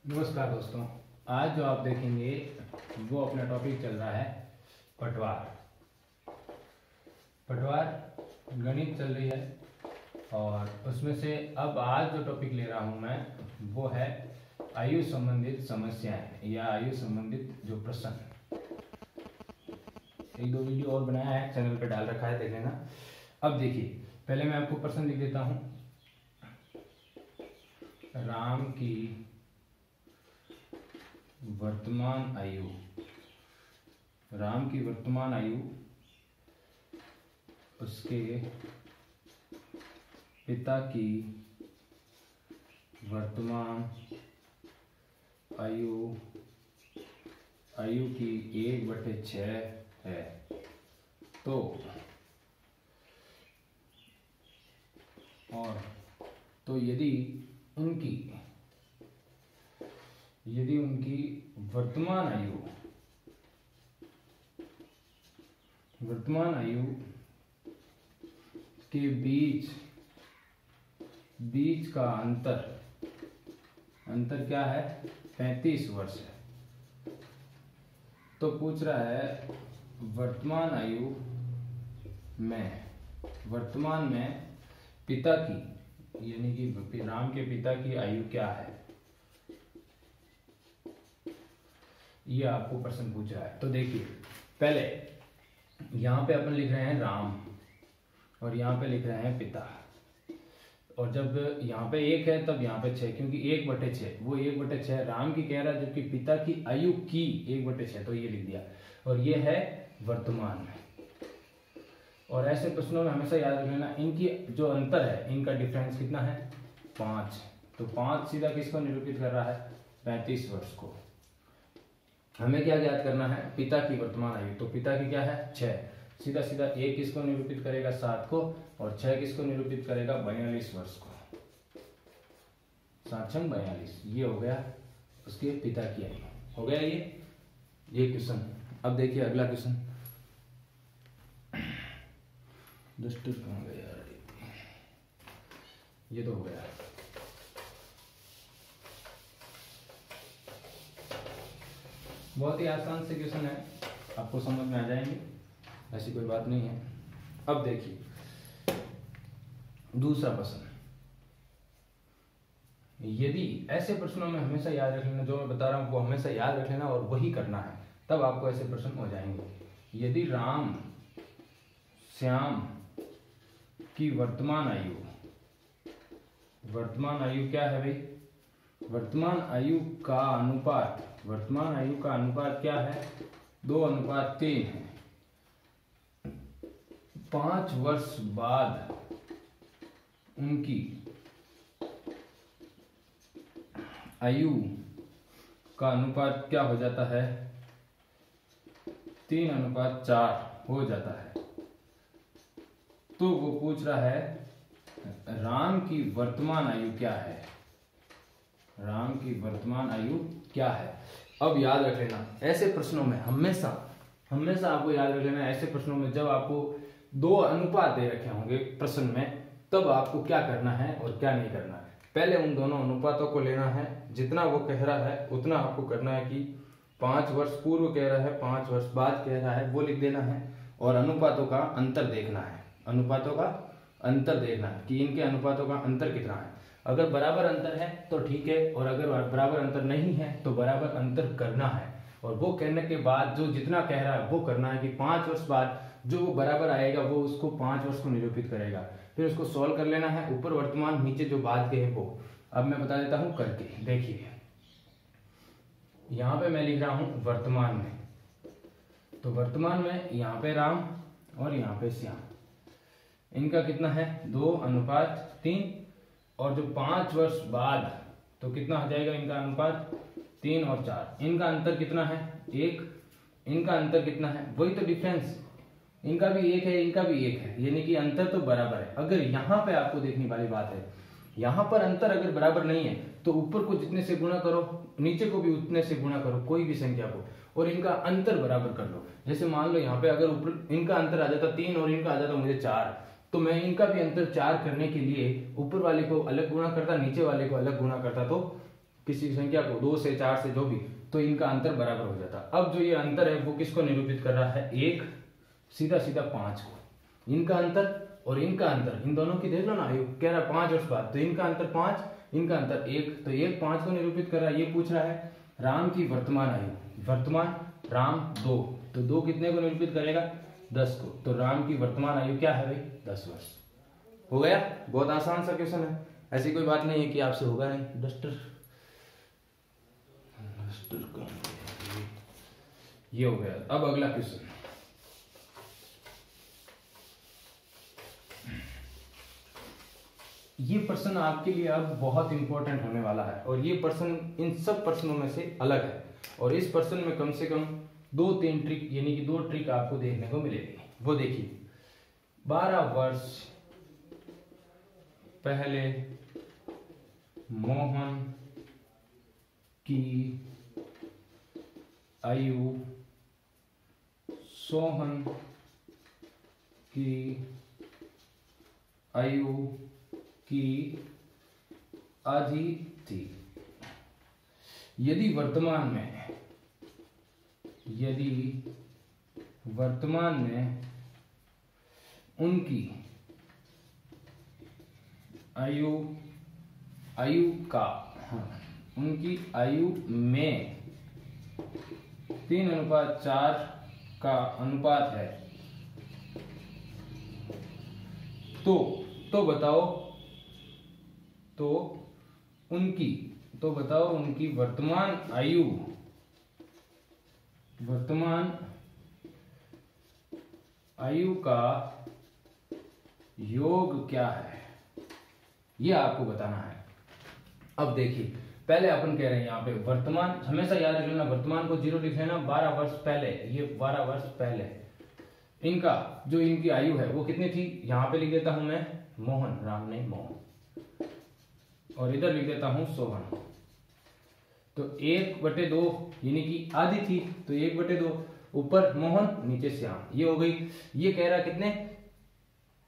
नमस्कार दोस्तों। आज जो आप देखेंगे वो अपना टॉपिक चल रहा है पटवार। गणित चल रही है और उसमें से अब आज जो टॉपिक ले रहा हूँ मैं वो है आयु संबंधित समस्याएं या आयु संबंधित जो प्रश्न। एक दो वीडियो और बनाया है, चैनल पे डाल रखा है, देख लेना। अब देखिए, पहले मैं आपको प्रश्न लिख देता हूँ। राम की वर्तमान आयु, उसके पिता की वर्तमान आयु की 1/6 है। तो यदि उनकी वर्तमान आयु के बीच का अंतर क्या है? 35 वर्ष है। तो पूछ रहा है वर्तमान में पिता की, यानी कि राम के पिता की आयु क्या है, ये आपको प्रश्न पूछ रहा है। तो देखिए, पहले यहाँ पे अपन लिख रहे हैं राम और यहाँ पे लिख रहे हैं पिता, और जब यहाँ पे 1 है तब यहाँ पे 6, क्योंकि 1/6 वो 1/6 राम की कह रहा है, जबकि पिता की आयु की 1/6, तो ये लिख दिया। और ये है वर्तमान में। और ऐसे प्रश्नों में हमेशा याद रख लेना, इनकी जो अंतर है, इनका डिफरेंस कितना है? 5। तो 5 सीधा किसको निरूपित कर रहा है? 35 वर्ष को। हमें क्या ज्ञात करना है? पिता की वर्तमान आयु। तो पिता की क्या है? 6। सीधा 1 किसको निरूपित करेगा? 7 को, और 6 किसको निरूपित करेगा? 42 वर्ष को। 7 6 42, ये हो गया उसके पिता की आयु। हो गया ये क्वेश्चन। अब देखिए अगला क्वेश्चन। दुष्टुर कहाँ गया यार? ये तो हो गया। बहुत ही आसान से क्वेश्चन है, आपको समझ में आ जाएंगे, ऐसी कोई बात नहीं है। अब देखिए दूसरा प्रश्न। यदि ऐसे प्रश्नों में हमेशा याद रख लेना, जो मैं बता रहा हूं वो हमेशा याद रख लेना और वही करना है, तब आपको ऐसे प्रश्न हो जाएंगे। यदि राम श्याम की वर्तमान आयु क्या है भाई? वर्तमान आयु का अनुपात क्या है? 2:3 है। 5 वर्ष बाद उनकी आयु का अनुपात क्या हो जाता है? 3:4 हो जाता है। तो वो पूछ रहा है राम की वर्तमान आयु क्या है? अब याद रख लेना, ऐसे प्रश्नों में हमेशा आपको याद रख लेना, ऐसे प्रश्नों में जब आपको 2 अनुपात दे रखे होंगे प्रश्न में, तब आपको क्या करना है और क्या नहीं करना है। पहले उन दोनों अनुपातों को लेना है, जितना वो कह रहा है उतना आपको करना है। कि 5 वर्ष पूर्व कह रहा है, 5 वर्ष बाद कह रहा है, वो लिख देना है। और अनुपातों का अंतर देखना है, कि इनके अनुपातों का अंतर कितना है। अगर बराबर अंतर है तो ठीक है, और अगर बराबर अंतर नहीं है तो बराबर अंतर करना है। और वो कहने के बाद जो जितना कह रहा है वो करना है, कि 5 वर्ष बाद जो वो बराबर आएगा वो उसको 5 वर्ष को निरूपित करेगा। फिर उसको सॉल्व कर लेना है, ऊपर वर्तमान नीचे जो बाद के है वो। अब मैं बता देता हूं करके। देखिए यहाँ पे मैं लिख रहा हूं वर्तमान में, तो वर्तमान में यहाँ पे राम और यहाँ पे श्याम, इनका कितना है? 2:3। और जो 5 वर्ष बाद, तो कितना हो जाएगा इनका अनुपात? 3 और 4। इनका अंतर कितना है? 1। इनका अंतर कितना है? वही तो डिफरेंस, इनका भी 1 है, इनका भी 1 है, यानी कि अंतर तो बराबर है। अगर यहाँ पे आपको देखने वाली बात है, यहाँ पर अंतर अगर बराबर नहीं है तो ऊपर को जितने से गुणा करो, नीचे को भी उतने से गुणा करो, कोई भी संख्या को, और इनका अंतर बराबर कर लो। जैसे मान लो यहाँ पे अगर ऊपर इनका अंतर आ जाता 3 और इनका आ जाता मुझे 4, तो मैं इनका भी अंतर 4 करने के लिए ऊपर वाले को अलग गुणा करता, नीचे वाले को अलग गुणा करता, तो किसी संख्या को 2 से 4 से जो भी, तो इनका अंतर बराबर हो जाता। अब जो ये अंतर है वो किसको निरूपित कर रहा है, 1 सीधा सीधा 5 को। इनका अंतर और इनका अंतर, इन दोनों की देख लो ना आयु, कह रहा 5 और 7, तो इनका अंतर 5, इनका अंतर 1, तो 1 5 को निरूपित कर रहा है। ये पूछ रहा है राम की वर्तमान आयु, वर्तमान राम 2, तो 2 कितने को निरूपित करेगा, 10 को, तो राम की वर्तमान आयु क्या है भाई, 10 वर्ष। हो गया, बहुत आसान सा क्वेश्चन है, ऐसी कोई बात नहीं है कि आपसे होगा नहीं। डस्टर ये हो गया। अब अगला क्वेश्चन, ये प्रश्न आपके लिए अब बहुत इंपॉर्टेंट होने वाला है, और ये प्रश्न इन सब प्रश्नों में से अलग है, और इस प्रश्न में कम से कम 2-3 ट्रिक, यानी कि 2 ट्रिक आपको देखने को मिलेगी। वो देखिए, 12 वर्ष पहले मोहन की आयु सोहन की आयु की आधी थी। यदि वर्तमान में उनकी उनकी आयु में 3:4 का अनुपात है, तो बताओ उनकी वर्तमान आयु का योग क्या है, ये आपको बताना है। अब देखिए, पहले अपन कह रहे हैं यहाँ पे वर्तमान, हमेशा याद रख लेना, वर्तमान को 0 लिख लेना, 12 वर्ष पहले, ये 12 वर्ष पहले इनका जो इनकी आयु है वो कितनी थी, यहाँ पे लिख देता हूं मैं मोहन, राम नहीं मोहन, और इधर लिख देता हूं सोहन, तो 1/2 यानी कि आधी थी, तो 1/2, ऊपर मोहन नीचे श्याम, ये हो गई। ये कह रहा कितने,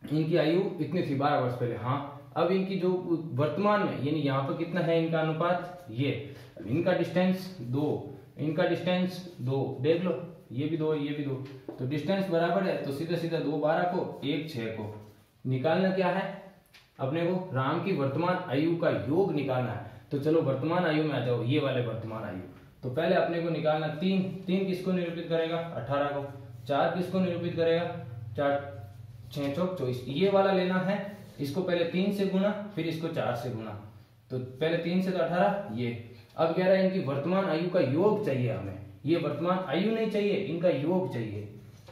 इनकी आयु इतनी थी 12 वर्ष पहले। हाँ, अब इनकी जो वर्तमान में, यानी यहाँ पर कितना है इनका अनुपात, ये इनका डिस्टेंस 2, इनका डिस्टेंस 2, देख लो, ये भी 2, ये भी 2, तो डिस्टेंस बराबर है, तो सीधा सीधा 2 12 को, 1 6 को। निकालना क्या है अपने को, राम की वर्तमान आयु का योग निकालना है। तो चलो वर्तमान आयु में आ जाओ, ये वाले वर्तमान आयु, तो पहले अपने को निकालना 3 किसको निरूपित करेगा, 18 को, 4 किसको निरूपित करेगा, 4 6 चौक 24, ये वाला लेना है, इसको पहले 3 से गुना, फिर इसको 4 से गुना, तो पहले 3 से तो 18, ये। अब कह रहा है इनकी वर्तमान आयु का योग चाहिए हमें, ये वर्तमान आयु नहीं चाहिए, इनका योग चाहिए।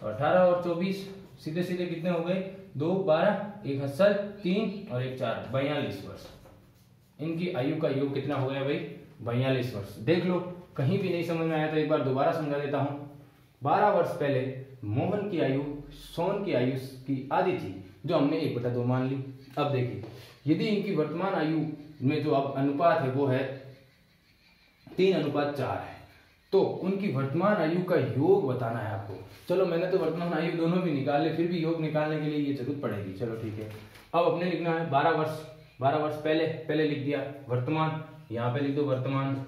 तो 18 और 24 सीधे सीधे कितने हो गए, 2 12, 1 हसल 3 और 1 4, 42 वर्ष। इनकी आयु का योग कितना हो गया भाई, 42 वर्ष। देख लो, कहीं भी नहीं समझ में आया तो एक बार दोबारा समझा देता हूं। 12 वर्ष पहले मोहन की आयु सोहन की आयु की आधी थी, जो हमने 1/2 मान ली। अब देखिए, यदि इनकी वर्तमान आयु में जो अब अनुपात है वो है 3:4 है, तो उनकी वर्तमान आयु का योग बताना है आपको। चलो मैंने तो वर्तमान आयु दोनों भी निकाल ले, फिर भी योग निकालने के लिए ये जरूरत पड़ेगी। चलो ठीक है, अब अपने लिखना है 12 वर्ष पहले लिख दिया, वर्तमान यहाँ पे लिख दो, वर्तमान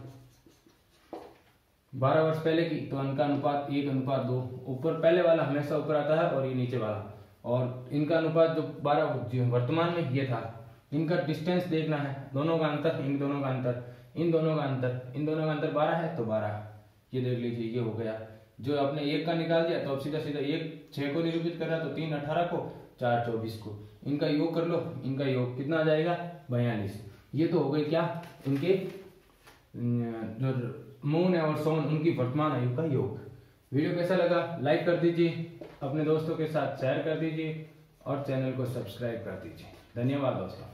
12 वर्ष पहले की, तो इनका अनुपात 1:2, ऊपर पहले वाला हमेशा ऊपर आता है और ये नीचे वाला, और इनका अनुपात जो 12 वर्तमान में ये था। इनका डिस्टेंस देखना है, दोनों का अंतर, इन दोनों का अंतर, इन दोनों का अंतर 12 है, तो 12 ये देख लीजिए, ये हो गया। जो आपने 1 का निकाल दिया, तो अब सीधा सीधा 1 6 को निरूपित कर रहा, तो 3 18 को, 4 24 को, इनका योग कर लो, इनका योग कितना आ जाएगा, 42। ये तो हो गई क्या, इनके जो मोहन और सोहन उनकी वर्तमान आयु का योग। वीडियो कैसा लगा, लाइक कर दीजिए, अपने दोस्तों के साथ शेयर कर दीजिए, और चैनल को सब्सक्राइब कर दीजिए। धन्यवाद दोस्तों।